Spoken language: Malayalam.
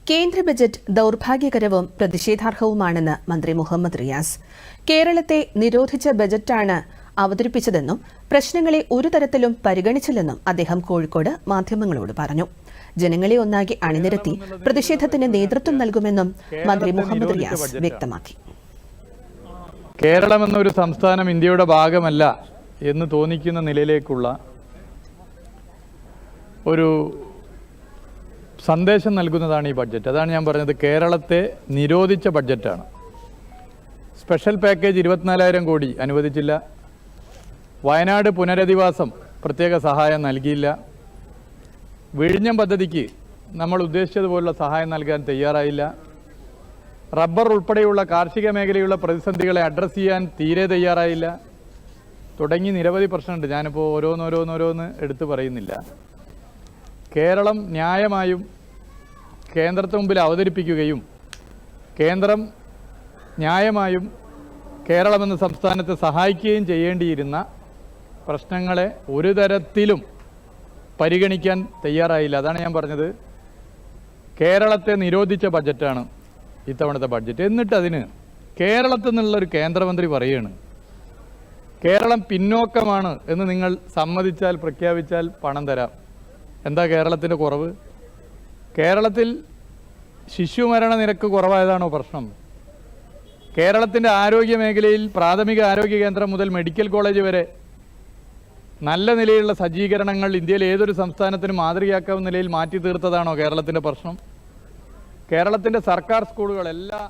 കേന്ദ്ര ബജറ്റ് ദൌർഭാഗ്യകരവും പ്രതിഷേധാർഹവുമാണെന്ന് മന്ത്രി മുഹമ്മദ് റിയാസ്. കേരളത്തെ നിരോധിച്ച ബജറ്റാണ് അവതരിപ്പിച്ചതെന്നും പ്രശ്നങ്ങളെ ഒരു തരത്തിലും പരിഗണിച്ചില്ലെന്നും അദ്ദേഹം കോഴിക്കോട് മാധ്യമങ്ങളോട് പറഞ്ഞു. ജനങ്ങളെ ഒന്നാകെ അണിനിരത്തി പ്രതിഷേധത്തിന് നേതൃത്വം നൽകുമെന്നും മന്ത്രി മുഹമ്മദ് റിയാസ് വ്യക്തമാക്കി. കേരളം എന്നൊരു സംസ്ഥാനം ഇന്ത്യയുടെ ഭാഗമല്ല എന്ന് തോന്നിക്കുന്ന നിലയിലേക്കുള്ള ഒരു സന്ദേശം നൽകുന്നതാണ് ഈ ബഡ്ജറ്റ്. അതാണ് ഞാൻ പറഞ്ഞത്, കേരളത്തെ നിരോധിച്ച ബഡ്ജറ്റാണ്. സ്പെഷ്യൽ പാക്കേജ് 24,000 കോടി അനുവദിച്ചില്ല. വയനാട് പുനരധിവാസം പ്രത്യേക സഹായം നൽകിയില്ല. വിഴിഞ്ഞം പദ്ധതിക്ക് നമ്മൾ ഉദ്ദേശിച്ചതുപോലുള്ള സഹായം നൽകാൻ തയ്യാറായില്ല. റബ്ബർ ഉൾപ്പെടെയുള്ള കാർഷിക മേഖലയുള്ള പ്രതിസന്ധികളെ അഡ്രസ്സ് ചെയ്യാൻ തീരെ തയ്യാറായില്ല. തുടങ്ങി നിരവധി പ്രശ്നമുണ്ട്. ഞാനിപ്പോൾ ഓരോന്നോരോന്ന് എടുത്തു പറയുന്നില്ല. കേരളം ന്യായമായും കേന്ദ്രത്തിന് മുമ്പിൽ അവതരിപ്പിക്കുകയും കേന്ദ്രം ന്യായമായും കേരളമെന്ന സംസ്ഥാനത്തെ സഹായിക്കുകയും ചെയ്യേണ്ടിയിരുന്ന പ്രശ്നങ്ങളെ ഒരു തരത്തിലും പരിഗണിക്കാൻ തയ്യാറായില്ല. അതാണ് ഞാൻ പറഞ്ഞത്, കേരളത്തെ നിരോധിച്ച ബഡ്ജറ്റാണ് ഇത്തവണത്തെ ബഡ്ജറ്റ്. എന്നിട്ട് അതിന് കേരളത്തിൽ നിന്നുള്ളൊരു കേന്ദ്രമന്ത്രി പറയുകയാണ് കേരളം പിന്നോക്കമാണ് എന്ന് നിങ്ങൾ സമ്മതിച്ചാൽ, പ്രഖ്യാപിച്ചാൽ പണം തരാം. എന്താ കേരളത്തിൻ്റെ കുറവ്? കേരളത്തിൽ ശിശുമരണ നിരക്ക് കുറവായതാണോ പ്രശ്നം? കേരളത്തിൻ്റെ ആരോഗ്യ മേഖലയിൽ പ്രാഥമിക ആരോഗ്യ കേന്ദ്രം മുതൽ മെഡിക്കൽ കോളേജ് വരെ നല്ല നിലയിലുള്ള സജ്ജീകരണങ്ങൾ ഇന്ത്യയിൽ ഏതൊരു സംസ്ഥാനത്തിനും മാതൃകയാക്കാവുന്ന നിലയിൽ മാറ്റി തീർത്തതാണോ കേരളത്തിൻ്റെ പ്രശ്നം? കേരളത്തിൻ്റെ സർക്കാർ സ്കൂളുകൾ എല്ലാ